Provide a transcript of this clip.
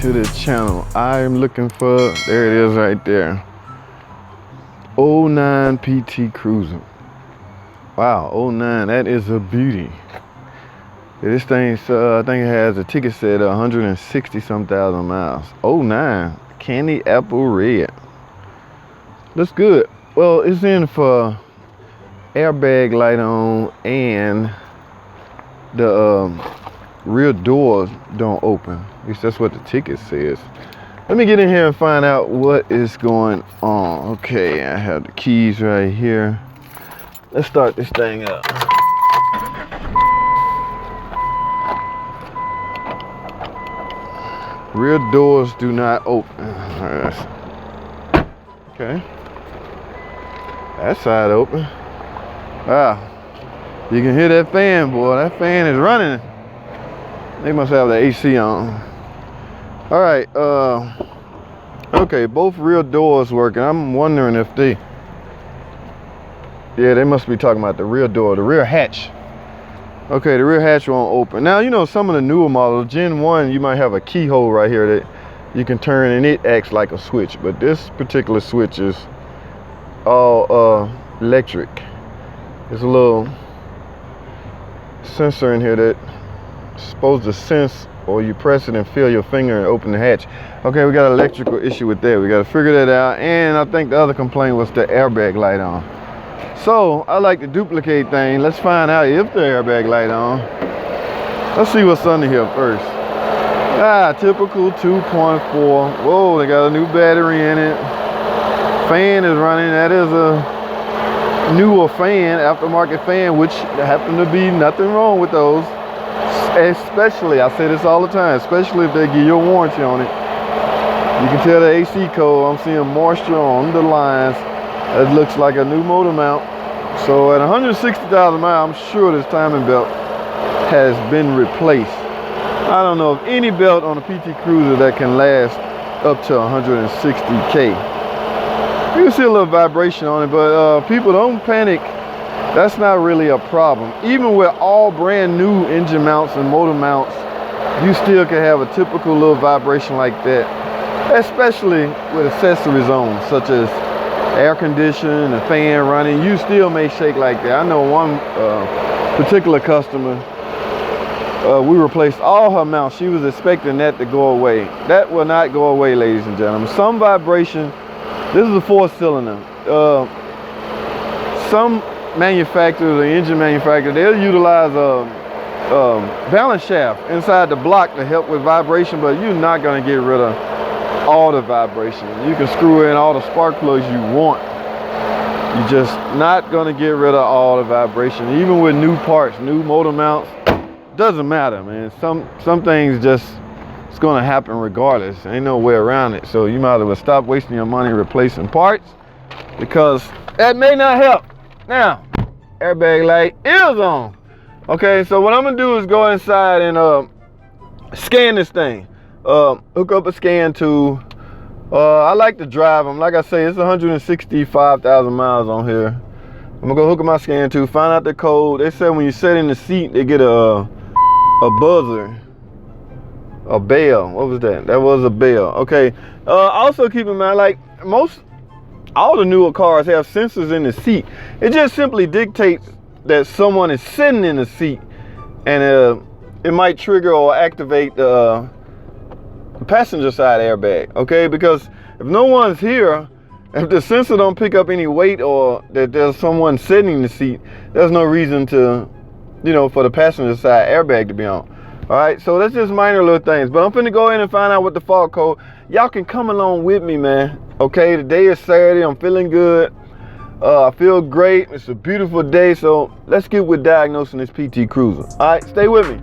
to the channel. I'm looking for, there it is right there, '09 PT Cruiser. Wow, '09, that is a beauty. This thing, I think it has a ticket set of 160 some thousand miles. '09, candy apple red. Looks good. Well, it's in for airbag light on, and the rear doors don't open. At least that's what the ticket says. Let me get in here and find out what is going on. Okay, I have the keys right here. Let's start this thing up. Rear doors do not open. Okay. That side open. Wow. You can hear that fan, boy. That fan is running. They must have the AC on. All right. Okay, both rear doors working. I'm wondering if they must be talking about the rear door, the rear hatch. Okay, the rear hatch won't open. Now, you know, some of the newer models, Gen 1, you might have a keyhole right here that you can turn and it acts like a switch. But this particular switch is all electric. There's a little sensor in here that's supposed to sense, or you press it and feel your finger and open the hatch. Okay, we got an electrical issue with that. We got to figure that out. And I think the other complaint was the airbag light on. So I like to duplicate things. Let's find out if the airbag light on. Let's see what's under here first. Typical 2.4. Whoa, they got a new battery in it. Fan is running. That is a newer fan, aftermarket fan, which happen to be nothing wrong with those. Especially, I say this all the time, especially if they give you a warranty on it. You can tell the AC code. I'm seeing moisture on the lines. It looks like a new motor mount. So at 160,000 miles, I'm sure this timing belt has been replaced. I don't know of any belt on a PT Cruiser that can last up to 160K. You can see a little vibration on it, but people, don't panic. That's not really a problem. Even with all brand new engine mounts and motor mounts, you still can have a typical little vibration like that, especially with accessories on, such as air conditioning, a fan running. You still may shake like that. I know one particular customer, we replaced all her mounts. She was expecting that to go away. That will not go away, ladies and gentlemen. Some vibration. This is a 4-cylinder. Some manufacturers, the engine manufacturer, they'll utilize a balance shaft inside the block to help with vibration, but you're not going to get rid of all the vibration. You can screw in all the spark plugs you want. You're just not going to get rid of all the vibration. Even with new parts, new motor mounts, doesn't matter, man. Some things just, it's going to happen regardless. Ain't no way around it. So you might as well stop wasting your money replacing parts, because that may not help. Now, airbag light is on. Okay, so what I'm gonna do is go inside and scan this thing. Hook up a scan tool. I like to drive them. Like I say, it's 165,000 miles on here. I'm gonna go hook up my scan tool, find out the code. They said when you sit in the seat, they get a buzzer, a bell. What was that? That was a bell. Okay. Also keep in mind, like all the newer cars have sensors in the seat. It just simply dictates that someone is sitting in the seat, and it might trigger or activate the passenger side airbag. Okay, because if no one's here, if the sensor don't pick up any weight or that there's someone sitting in the seat, there's no reason to, you know, for the passenger side airbag to be on. All right, so that's just minor little things. But I'm finna go in and find out what the fault code. Y'all can come along with me, man. Okay, today is Saturday. I'm feeling good. I feel great. It's a beautiful day. So let's get with diagnosing this PT Cruiser. All right, stay with me.